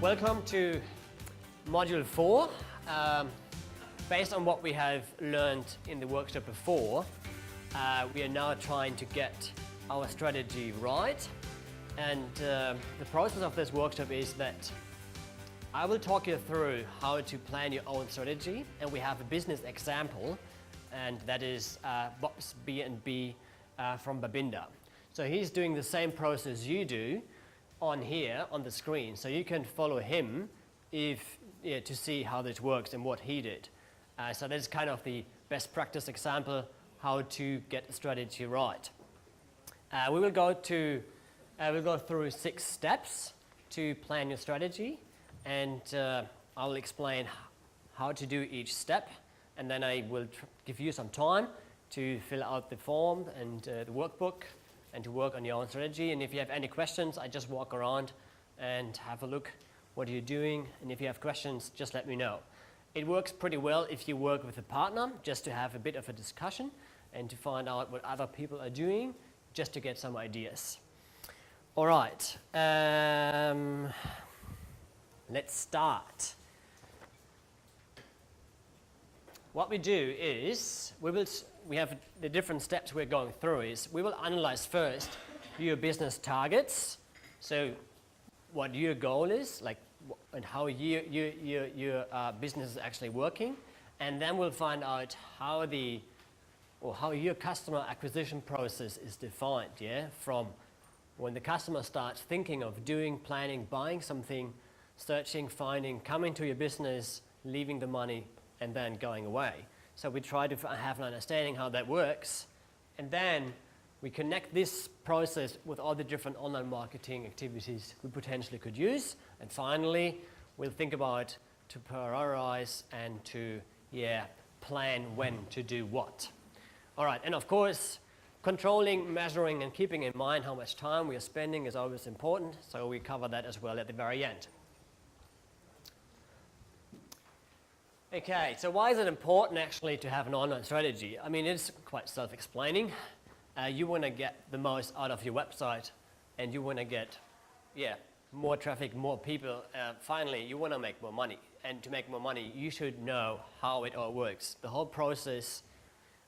Welcome to Module 4. Based on what we have learned in the workshop before, we are now trying to get our strategy right. And the process of this workshop is that I will talk you through how to plan your own strategy, and we have a business example, and that is Bob's B&B from Babinda. So he's doing the same process you do on here on the screen, so you can follow him to see how this works and what he did. So that's kind of the best practice example how to get the strategy right. We'll go through 6 steps to plan your strategy, and I'll explain how to do each step, and then I will give you some time to fill out the form and the workbook and to work on your own strategy. And if you have any questions, I just walk around and have a look what you're doing, and if you have questions, just let me know. It works pretty well if you work with a partner, just to have a bit of a discussion and to find out what other people are doing, just to get some ideas. All right, let's start. What we do is, we have the different steps we're going through is, we will analyze first your business targets, so what your goal is, like, and how your business is actually working, and then we'll find out how your customer acquisition process is defined, from when the customer starts thinking of doing, planning, buying something, searching, finding, coming to your business, leaving the money, and then going away. So we try to have an understanding how that works, and then we connect this process with all the different online marketing activities we potentially could use, and finally we'll think about to prioritize and to plan when to do what. All right, and of course, controlling, measuring, and keeping in mind how much time we are spending is always important, so we cover that as well at the very end. Okay, so why is it important actually to have an online strategy? I mean, it's quite self-explaining. You want to get the most out of your website, and you want to get more traffic, more people. Finally, you want to make more money. And to make more money, you should know how it all works. The whole process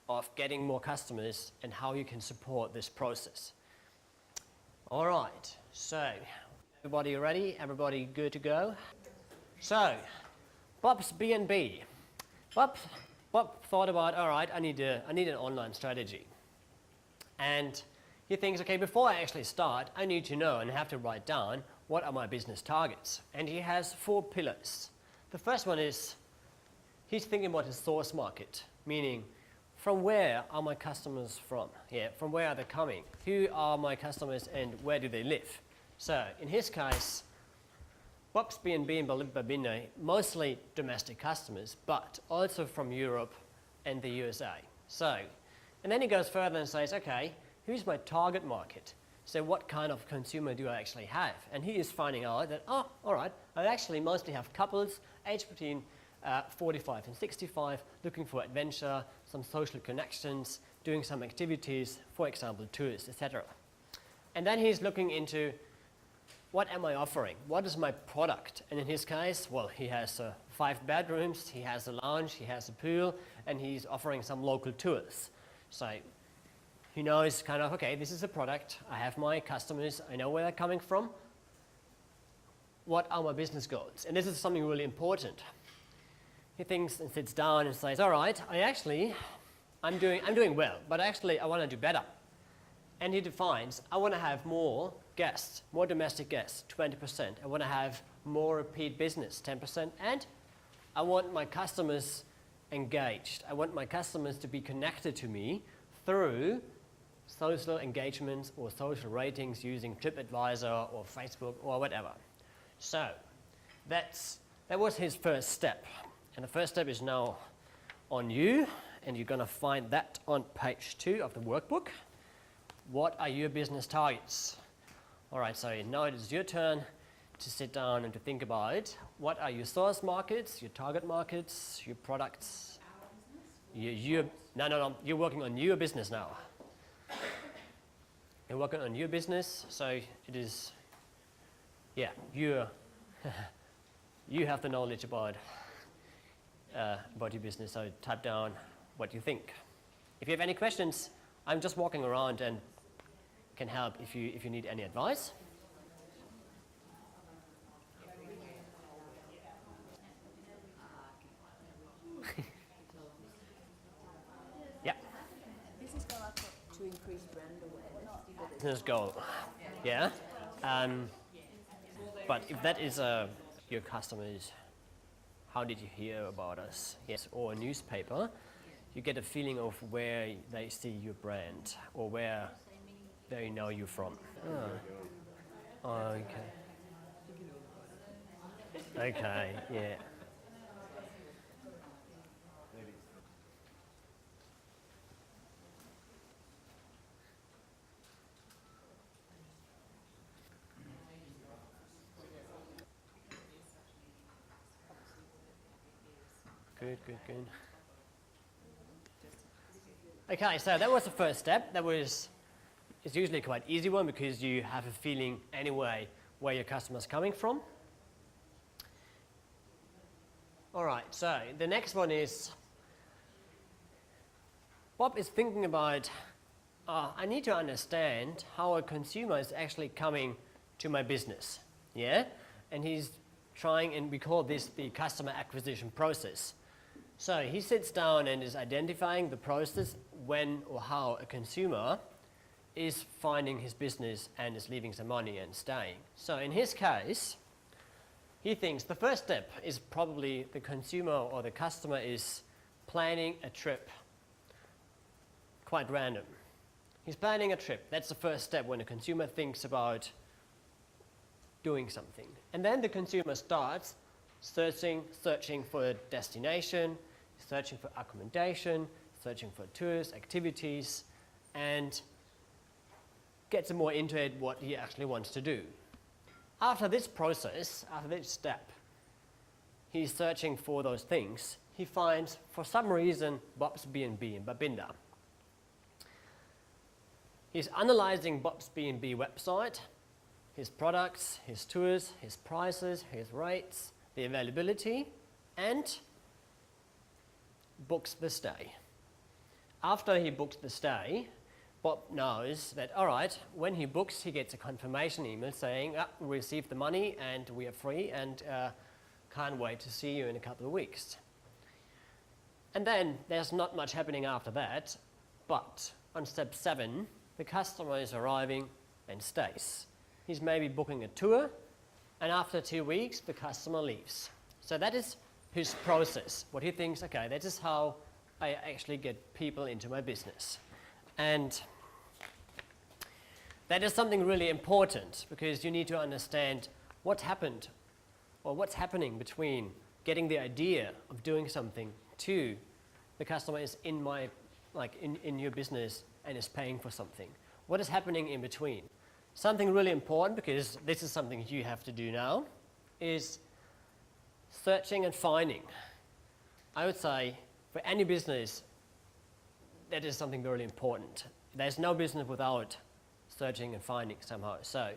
of getting more customers and how you can support this process. All right, so everybody ready? Everybody good to go? So, Bob's B&B. Bob thought about, all right, I need an online strategy. And he thinks, okay, before I actually start, I need to know and have to write down what are my business targets. And he has 4 pillars. The first one is, he's thinking about his source market, meaning from where are my customers from? From where are they coming? Who are my customers and where do they live? So in his case, Bob's B&B and Babinda, mostly domestic customers, but also from Europe and the USA. So, and then he goes further and says, okay, who's my target market? So what kind of consumer do I actually have? And he is finding out that, all right, I actually mostly have couples aged between 45 and 65, looking for adventure, some social connections, doing some activities, for example, tours, etc. And then he's looking into, what am I offering? What is my product? And in his case, well, he has 5 bedrooms, he has a lounge, he has a pool, and he's offering some local tours. So he knows kind of, okay, this is a product, I have my customers, I know where they're coming from. What are my business goals? And this is something really important. He thinks and sits down and says, all right, I'm doing well, but actually I want to do better. And he defines, I want to have more guests, more domestic guests, 20%. I want to have more repeat business, 10%. And I want my customers engaged. I want my customers to be connected to me through social engagements or social ratings using TripAdvisor or Facebook or whatever. So that was his first step. And the first step is now on you, and you're going to find that on page 2 of the workbook. What are your business targets? All right, so now it is your turn to sit down and to think about what are your source markets, your target markets, your products. No, you're working on your business now. You're working on your business, so it is, your You have the knowledge about your business, so type down what you think. If you have any questions, I'm just walking around and can help if you need any advice. Yeah. Business goal I've got to increase brand awareness. Business goal. Yeah. But if that is your customers, how did you hear about us? Yes, or a newspaper, you get a feeling of where they see your brand or where they know you from. Oh, okay. Okay, yeah. Good, good, good. Okay, so that was the first step. It's usually quite easy one because you have a feeling anyway where your customer's coming from. All right, so the next one is, Bob is thinking about, I need to understand how a consumer is actually coming to my business, yeah? And he's trying, and we call this the customer acquisition process. So he sits down and is identifying the process when or how a consumer is finding his business and is leaving some money and staying. So in his case, he thinks the first step is probably the consumer or the customer is planning a trip. Quite random. He's planning a trip. That's the first step when a consumer thinks about doing something. And then the consumer starts searching for a destination, searching for accommodation, searching for tours, activities, and gets more into it what he actually wants to do. After this process, after this step, he's searching for those things. He finds, for some reason, Bob's B&B in Babinda. He's analyzing Bob's B&B website, his products, his tours, his prices, his rates, the availability, and books the stay. After he books the stay, Bob knows that, all right, when he books, he gets a confirmation email saying, we received the money and we are free and can't wait to see you in a couple of weeks. And then there's not much happening after that, but on step 7, the customer is arriving and stays. He's maybe booking a tour, and after 2 weeks, the customer leaves. So that is his process, what he thinks, okay, that is how I actually get people into my business. And that is something really important because you need to understand what happened or what's happening between getting the idea of doing something to the customer is in your business and is paying for something. What is happening in between? Something really important, because this is something you have to do now, is searching and finding. I would say for any business, that is something very important. There's no business without searching and finding somehow. So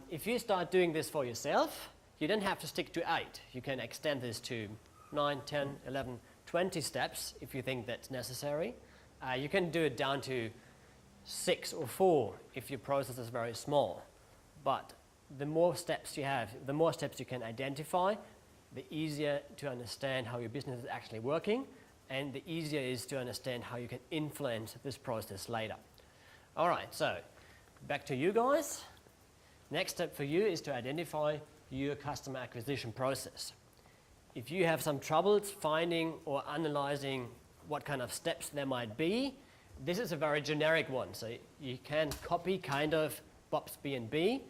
if you start doing this for yourself, you don't have to stick to 8. You can extend this to 9, 10, 11, 20 steps if you think that's necessary. You can do it down to 6 or 4 if your process is very small. But the more steps you have, the more steps you can identify, the easier to understand how your business is actually working, and the easier it is to understand how you can influence this process later. All right, so back to you guys. Next step for you is to identify your customer acquisition process. If you have some troubles finding or analyzing what kind of steps there might be, this is a very generic one. So you can copy kind of Bob's B&B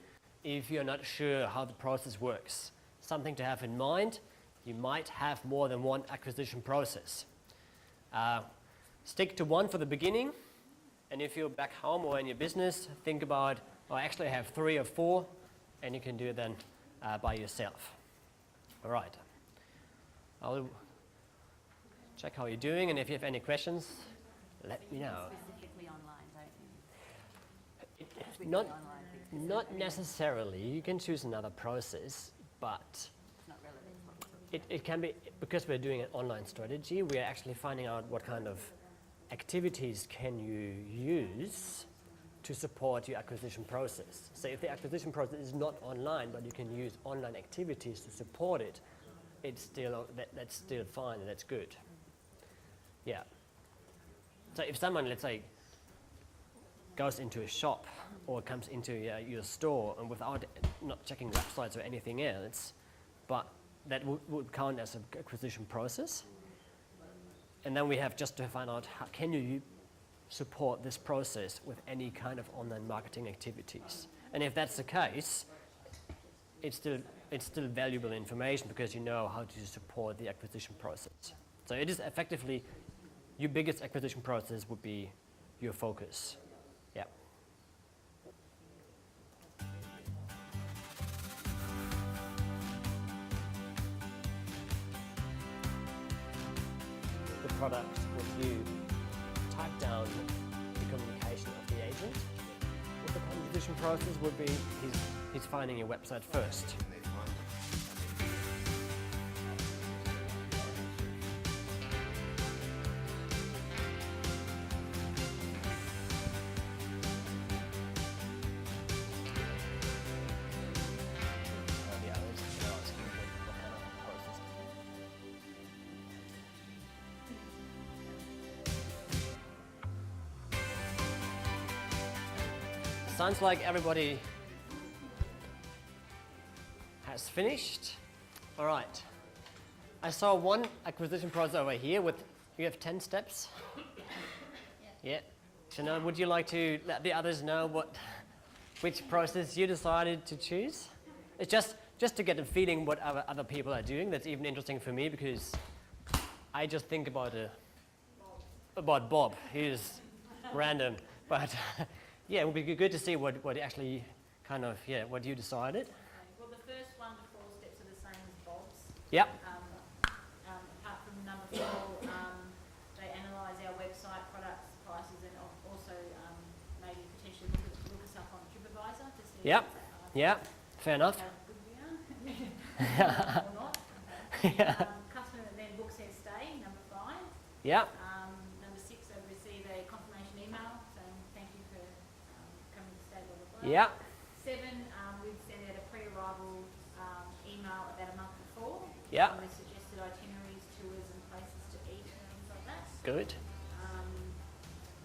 if you're not sure how the process works. Something to have in mind, you might have more than one acquisition process. Stick to one for the beginning, and if you're back home or in your business, think about, actually have 3 or 4, and you can do it then by yourself. All right. I'll check how you're doing, and if you have any questions, let me know. Specifically online, don't you? Not necessarily. You can choose another process, but It's not relevant. it can be, because we're doing an online strategy, we are actually finding out what kind of activities can you use to support your acquisition process. So if the acquisition process is not online, but you can use online activities to support it, it's still, that's still fine and that's good. Yeah. So if someone, let's say, goes into a shop or comes into your store and without not checking websites or anything else, but that would count as an acquisition process. And then we have just to find out how can you support this process with any kind of online marketing activities. And if that's the case, it's still valuable information because you know how to support the acquisition process. So it is effectively your biggest acquisition process would be your focus. Yeah. The product would you type down the communication of the agent. With the acquisition process would be he's finding your website first. Sounds like everybody has finished. All right. I saw one acquisition process over here with, you have 10 steps? Yeah. So now would you like to let the others know which process you decided to choose? It's just to get a feeling what other people are doing. That's even interesting for me because I just think about Bob. He's random, but yeah, it would be good to see what actually kind of, what you decided. Well, the first 1 to 4 steps are the same as Bob's. Yep. Apart from number 4, they analyse our website, products, prices, and also maybe potentially look us up on TripAdvisor to see Yep. how Yeah. Fair enough. good we are or not. Customer then books their stay, number 5. Yeah. Number 6, they receive a confirmation email saying thank you for coming to stay, blah, blah, blah. Yeah. 7, we'd send out a pre-arrival email about a month before. Yeah. With suggested itineraries, tours and places to eat and things like that. Good. And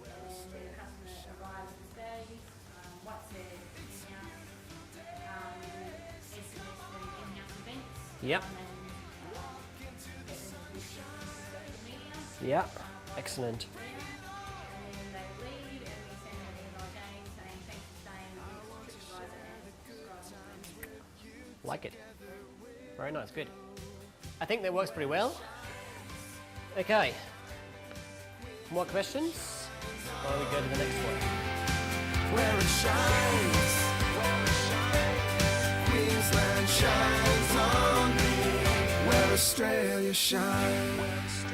then the customer arrives and stays, what's their in-house, SMS and in-house events. Yep. And get them to social media. Yeah. Excellent. And then they leave and we send them an email again saying thanks for staying on TripAdvisor and subscribe. Like it. Very nice. Good. I think that works pretty well. Okay. More questions? Or we go to the next one? Where it shines, Queensland shines on me. Where Australia shines.